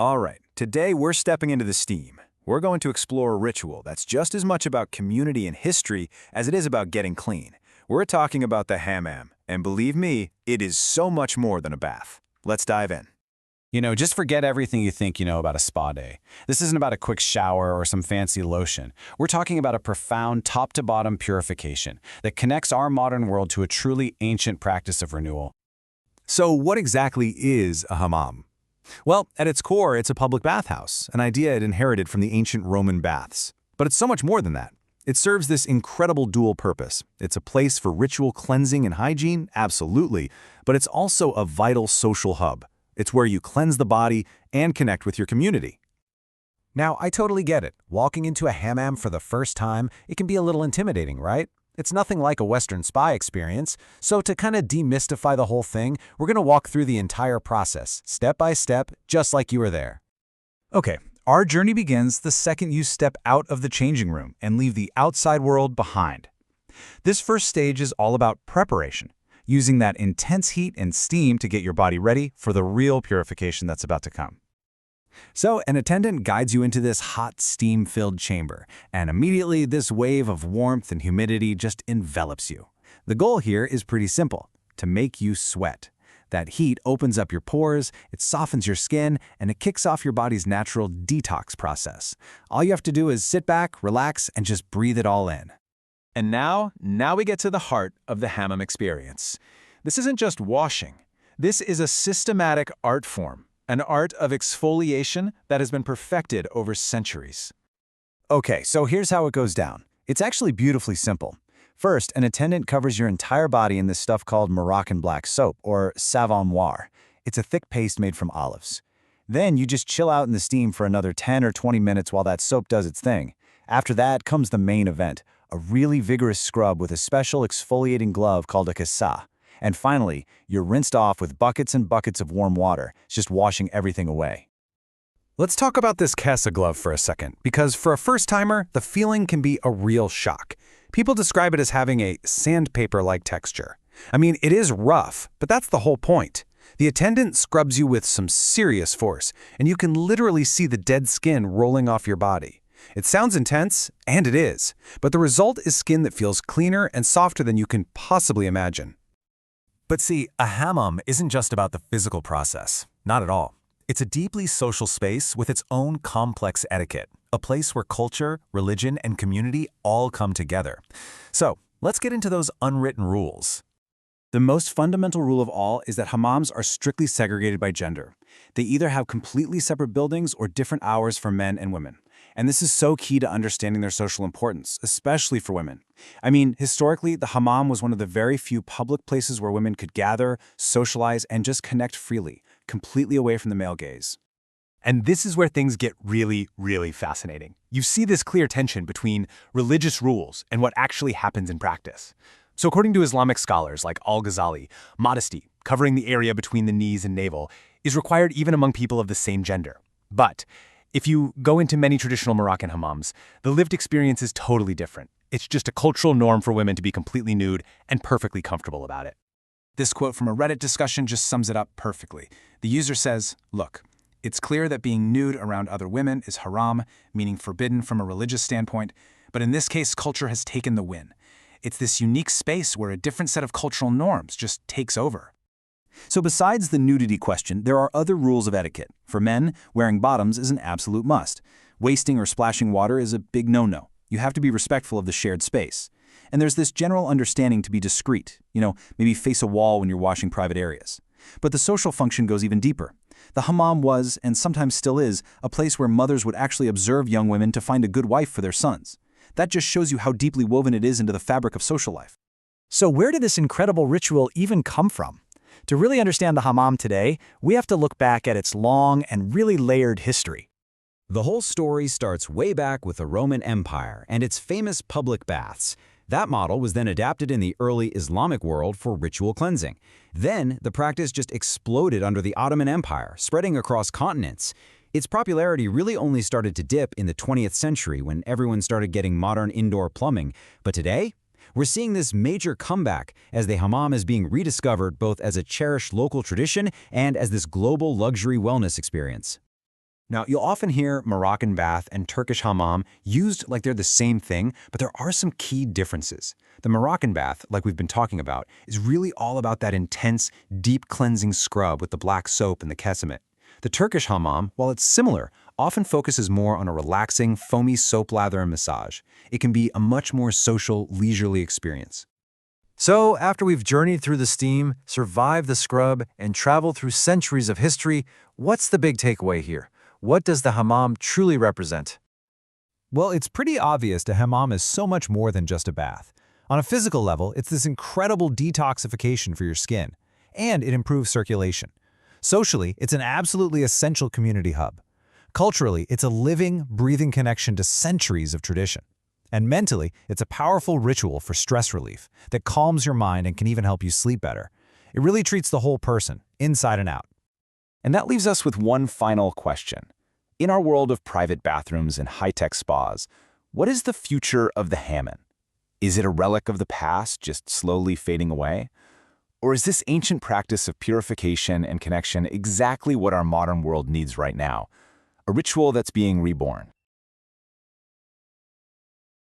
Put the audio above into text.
All right, today we're stepping into the steam. We're going to explore a ritual that's just as much about community and history as it is about getting clean. We're talking about the hammam, and believe me, it is so much more than a bath. Let's dive in. Just forget everything you think you know about a spa day. This isn't about a quick shower or some fancy lotion. We're talking about a profound top-to-bottom purification that connects our modern world to a truly ancient practice of renewal. So what exactly is a hammam? Well, at its core, it's a public bathhouse, an idea it inherited from the ancient Roman baths. But it's so much more than that. It serves this incredible dual purpose. It's a place for ritual cleansing and hygiene, absolutely, but it's also a vital social hub. It's where you cleanse the body and connect with your community. Now, I totally get it. Walking into a hammam for the first time, it can be a little intimidating, right? It's nothing like a Western spa experience, so to kind of demystify the whole thing, we're going to walk through the entire process, step by step, just like you were there. Okay, our journey begins the second you step out of the changing room and leave the outside world behind. This first stage is all about preparation, using that intense heat and steam to get your body ready for the real purification that's about to come. So an attendant guides you into this hot, steam-filled chamber, and immediately this wave of warmth and humidity just envelops you. The goal here is pretty simple, to make you sweat. That heat opens up your pores, it softens your skin, and it kicks off your body's natural detox process. All you have to do is sit back, relax, and just breathe it all in. And now we get to the heart of the hammam experience. This isn't just washing. This is a systematic art form, an art of exfoliation that has been perfected over centuries. Okay, so here's how it goes down. It's actually beautifully simple. First, an attendant covers your entire body in this stuff called Moroccan black soap, or savon noir. It's a thick paste made from olives. Then you just chill out in the steam for another 10 or 20 minutes while that soap does its thing. After that comes the main event, a really vigorous scrub with a special exfoliating glove called a Kessa. And finally, you're rinsed off with buckets and buckets of warm water, just washing everything away. Let's talk about this Kessa glove for a second, because for a first-timer, the feeling can be a real shock. People describe it as having a sandpaper-like texture. I mean, it is rough, but that's the whole point. The attendant scrubs you with some serious force, and you can literally see the dead skin rolling off your body. It sounds intense, and it is, but the result is skin that feels cleaner and softer than you can possibly imagine. But see, a hammam isn't just about the physical process. Not at all. It's a deeply social space with its own complex etiquette, a place where culture, religion, and community all come together. So, let's get into those unwritten rules. The most fundamental rule of all is that hammams are strictly segregated by gender. They either have completely separate buildings or different hours for men and women. And this is so key to understanding their social importance, especially for women. I mean, historically, the hammam was one of the very few public places where women could gather, socialize, and just connect freely, completely away from the male gaze. And this is where things get really, really fascinating. You see this clear tension between religious rules and what actually happens in practice. So according to Islamic scholars like Al-Ghazali, modesty, covering the area between the knees and navel, is required even among people of the same gender. But if you go into many traditional Moroccan hammams, the lived experience is totally different. It's just a cultural norm for women to be completely nude and perfectly comfortable about it. This quote from a Reddit discussion just sums it up perfectly. The user says, "Look, it's clear that being nude around other women is haram, meaning forbidden from a religious standpoint, but in this case, culture has taken the win. It's this unique space where a different set of cultural norms just takes over." So besides the nudity question, there are other rules of etiquette. For men, wearing bottoms is an absolute must. Wasting or splashing water is a big no-no. You have to be respectful of the shared space. And there's this general understanding to be discreet, maybe face a wall when you're washing private areas. But the social function goes even deeper. The hammam was, and sometimes still is, a place where mothers would actually observe young women to find a good wife for their sons. That just shows you how deeply woven it is into the fabric of social life. So where did this incredible ritual even come from? To really understand the hammam today, we have to look back at its long and really layered history. The whole story starts way back with the Roman Empire and its famous public baths. That model was then adapted in the early Islamic world for ritual cleansing. Then, the practice just exploded under the Ottoman Empire, spreading across continents. Its popularity really only started to dip in the 20th century when everyone started getting modern indoor plumbing. But today, we're seeing this major comeback as the hammam is being rediscovered both as a cherished local tradition and as this global luxury wellness experience. Now, you'll often hear Moroccan bath and Turkish hammam used like they're the same thing, but there are some key differences. The Moroccan bath, like we've been talking about, is really all about that intense, deep cleansing scrub with the black soap and the Kessa. The Turkish hammam, while it's similar, often focuses more on a relaxing, foamy soap lather and massage. It can be a much more social, leisurely experience. So, after we've journeyed through the steam, survived the scrub, and traveled through centuries of history, what's the big takeaway here? What does the hammam truly represent? Well, it's pretty obvious the hammam is so much more than just a bath. On a physical level, it's this incredible detoxification for your skin, and it improves circulation. Socially, it's an absolutely essential community hub. Culturally, it's a living, breathing connection to centuries of tradition. And mentally, it's a powerful ritual for stress relief that calms your mind and can even help you sleep better. It really treats the whole person, inside and out. And that leaves us with one final question. In our world of private bathrooms and high-tech spas, what is the future of the Hammam? Is it a relic of the past, just slowly fading away? Or is this ancient practice of purification and connection exactly what our modern world needs right now? A ritual that's being reborn?